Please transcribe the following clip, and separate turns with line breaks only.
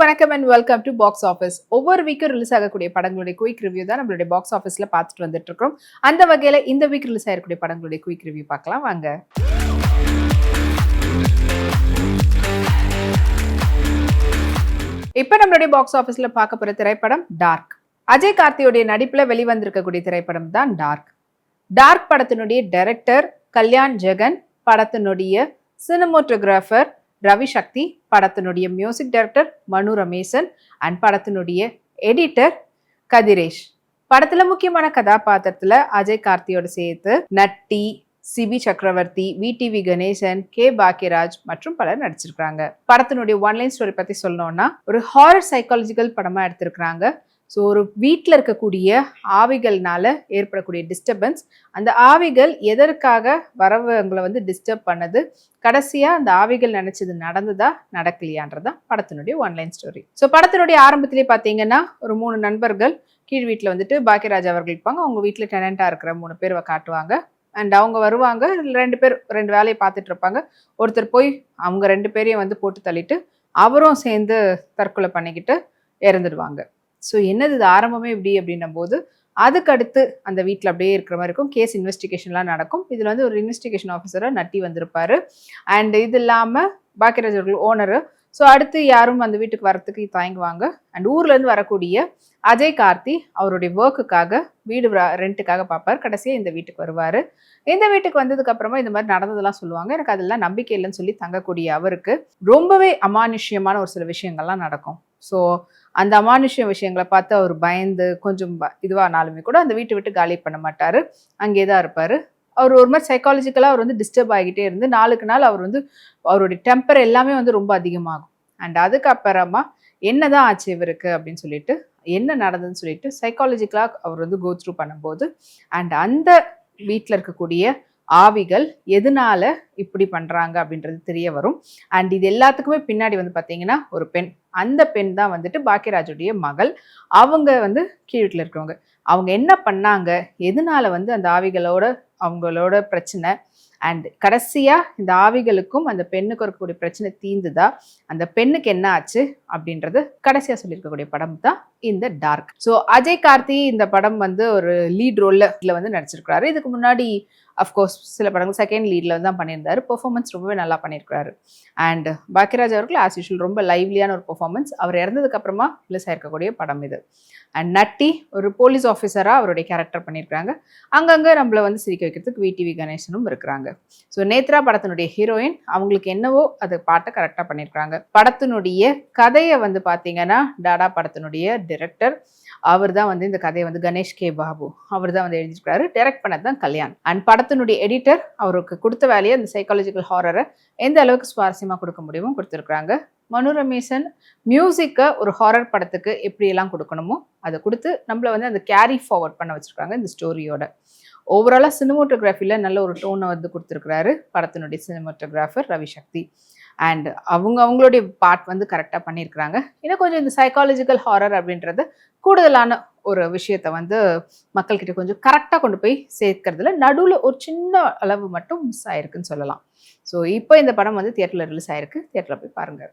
வணக்கம் and welcome to box office. ஒவ்வொரு வீக்கும் release ஆகக்கூடிய படங்களுடைய குயிக் ரிவ்யூ தான் நம்மளுடைய பாக்ஸ் ஆஃபீஸ்ல பார்த்துட்டு வந்துட்டு இருக்கோம். அந்த வகையில இந்த வீக் ரிலீஸ் ஆகக்கூடிய படங்களுடைய குயிக் ரிவ்யூ பார்க்கலாம் வாங்க. இப்ப நம்மளுடைய பாக்ஸ் ஆஃபீஸ்ல பார்க்க போற திரைப்படம் டார்க். அஜய் கார்த்தியோடைய நடிப்புல வெளிவந்திருக்கக்கூடிய திரைப்படம் தான் டார்க். டார்க் படத்தினுடைய டைரக்டர் கல்யாண் ஜெகன், படத்தினுடைய சினிமோட்டோகிராஃபர் ரவி சக்தி, படத்தினுடைய மியூசிக் டைரக்டர் மனு ரமேசன் அண்ட் படத்தினுடைய எடிட்டர் கதிரேஷ். படத்துல முக்கியமான கதாபாத்திரத்துல அஜய் கார்த்தியோட சேர்த்து நட்டி, சிபி சக்கரவர்த்தி, விடிவி கணேசன், கே பாக்கியராஜ் மற்றும் பலர் நடிச்சிருக்காங்க. படத்தினுடைய ஒன்லைன் ஸ்டோரி பத்தி சொல்லணும்னா ஒரு ஹாரர் சைக்காலஜிக்கல் படமா எடுத்திருக்கிறாங்க. ஸோ ஒரு வீட்டில் இருக்கக்கூடிய ஆவிகள்னால ஏற்படக்கூடிய டிஸ்டர்பன்ஸ், அந்த ஆவிகள் எதற்காக வரவங்களை டிஸ்டர்ப் பண்ணது, கடைசியாக அந்த ஆவிகள் நினைச்சது நடந்ததா நடக்கலையான்றதான் படத்தினுடைய ஒன்லைன் ஸ்டோரி. ஸோ படத்தினுடைய ஆரம்பத்திலே பார்த்தீங்கன்னா ஒரு 3 நண்பர்கள் கீழ் வீட்டில் பாக்கியராஜ் அவர்கள் இருப்பாங்க. அவங்க வீட்டில் டெனண்டாக இருக்கிற 3 பேர் காட்டுவாங்க. அண்ட் அவங்க வருவாங்க, 2 பேர் 2 வேலையை பார்த்துட்டு இருப்பாங்க. ஒருத்தர் போய் அவங்க 2 பேரையும் போட்டு தள்ளிட்டு அவரும் சேர்ந்து தற்கொலை பண்ணிக்கிட்டு இறந்துடுவாங்க. ஸோ என்னது இது ஆரம்பமே இப்படி அப்படின்னும் போது அதுக்கடுத்து அந்த வீட்டில் அப்படியே இருக்கிற மாதிரி இருக்கும். கேஸ் இன்வெஸ்டிகேஷன்லாம் நடக்கும். இதில் ஒரு இன்வெஸ்டிகேஷன் ஆஃபீஸராக நட்டி வந்திருப்பாரு. அண்ட் இது இல்லாமல் பாக்கியராஜ் அவர்கள் ஓனரு. ஸோ அடுத்து யாரும் அந்த வீட்டுக்கு வரத்துக்கு தயங்குவாங்க. அண்ட் ஊர்லேருந்து வரக்கூடிய அஜய் கார்த்தி அவருடைய ஒர்க்குக்காக வீடு ரெண்ட்டுக்காக பார்ப்பார். கடைசியாக இந்த வீட்டுக்கு வருவார். இந்த வீட்டுக்கு வந்ததுக்கப்புறமா இந்த மாதிரி நடந்ததெல்லாம் சொல்லுவாங்க. எனக்கு அதெல்லாம் நம்பிக்கை இல்லைன்னு சொல்லி தங்கக்கூடிய அவருக்கு ரொம்பவே அமானுஷ்யமான ஒரு சில விஷயங்கள்லாம் நடக்கும். ஸோ அந்த அமானுஷ்ய விஷயங்களை பார்த்து அவர் பயந்து கொஞ்சம் இதுவானாலுமே கூட அந்த வீட்டை விட்டு காலி பண்ண மாட்டார், அங்கே தான் இருப்பார். அவர் ஒரு மாதிரி சைக்காலஜிக்கலாக அவர் டிஸ்டர்ப் ஆகிட்டே இருந்து நாளுக்கு நாள் அவர் அவருடைய டெம்பர் எல்லாமே ரொம்ப அதிகமாகும். அண்ட் அதுக்கப்புறமா என்னதான் ஆச்சு இவருக்கு அப்படின்னு சொல்லிட்டு, என்ன நடந்ததுன்னு சொல்லிட்டு சைக்காலஜிக்கலாக அவர் கோ த்ரூ பண்ணும்போது அண்ட் அந்த வீட்டில் இருக்கக்கூடிய ஆவிகள் எதனால இப்படி பண்றாங்க அப்படின்றது தெரிய வரும். அண்ட் இது எல்லாத்துக்குமே பின்னாடி பார்த்தீங்கன்னா ஒரு பெண், அந்த பெண் தான் பாக்கியராஜுடைய மகள். அவங்க கீழ் வீட்டில் இருக்கிறவங்க. அவங்க என்ன பண்ணாங்க, எதனால அந்த ஆவிகளோட அவங்களோட பிரச்சனை, அண்ட் கடைசியா இந்த ஆவிகளுக்கும் அந்த பெண்ணுக்கு இருக்கக்கூடிய பிரச்சனை தீர்ந்துதா, அந்த பெண்ணுக்கு என்ன ஆச்சு அப்படின்றது கடைசியா சொல்லியிருக்கக்கூடிய படம் தான் இந்த டார்க். ஸோ அஜய் கார்த்தி இந்த படம் ஒரு லீட் ரோல்ல நடிச்சிருக்கிறாரு. இதுக்கு முன்னாடி அஃப்கோர்ஸ் சில படங்கள் செகண்ட் லீட்ல தான் பண்ணியிருந்தாரு. பெர்ஃபார்மன்ஸ் ரொம்பவே நல்லா பண்ணியிருக்கிறாரு. அண்ட் பாக்கியராஜ் அவர்கள் ஆஸ் யூஷுவல் ரொம்ப லைவ்லியான ஒரு பெர்ஃபார்மன்ஸ். அவர் இறந்ததுக்கு அப்புறமா ரிலீஸ் ஆயிருக்கக்கூடிய படம் இது. அண்ட் நட்டி ஒரு போலீஸ் ஆஃபீஸராக அவருடைய கேரக்டர் பண்ணியிருக்காங்க. அங்கங்கே நம்மளை சிரிக்க வைக்கிறதுக்கு விடிவி கணேசனும் இருக்கிறாங்க. ஸோ நேத்ரா படத்தினுடைய ஹீரோயின், அவங்களுக்கு என்னவோ அது பாட்டை கரெக்டாக பண்ணியிருக்காங்க. படத்தினுடைய கதையை பார்த்தீங்கன்னா டாடா படத்தினுடைய டைரக்டர் அவர் தான் இந்த கதையை கணேஷ் கே பாபு அவர் தான் எழுதியிருக்காரு. டைரக்ட் பண்ணது தான் கல்யாண். அண்ட் படத்தினுடைய எடிட்டர் அவருக்கு கொடுத்த வேலையை அந்த சைக்காலஜிக்கல் ஹாரரை எந்த அளவுக்கு சுவாரஸ்யமாக கொடுக்க முடியுமோ கொடுத்துருக்குறாங்க. மனு ரமேசன் மியூசிக்கை ஒரு ஹாரர் படத்துக்கு எப்படியெல்லாம் கொடுக்கணுமோ அதை கொடுத்து நம்மளை அந்த கேரி ஃபார்வர்ட் பண்ண வச்சுருக்காங்க இந்த ஸ்டோரியோட. ஓவராலாக சினிமோட்டோகிராஃபியில் நல்ல ஒரு டோனை கொடுத்துருக்குறாரு படத்தினுடைய சினிமோட்டோகிராஃபர் ரவி சக்தி. அண்ட் அவங்களுடைய பார்ட் கரெக்டாக பண்ணியிருக்கிறாங்க. இன்னும் கொஞ்சம் இந்த சைக்காலஜிக்கல் ஹாரர் அப்படின்றது கூடுதலான ஒரு விஷயத்த மக்கள்கிட்ட கொஞ்சம் கரெக்டாக கொண்டு போய் சேர்க்கறதுல நடுவில் ஒரு சின்ன அளவு மட்டும் மிஸ் ஆயிருக்குன்னு சொல்லலாம். ஸோ இப்போ இந்த படம் தியேட்டரில் ரிலீஸ் ஆயிருக்கு. தியேட்டரில் போய் பாருங்கள்.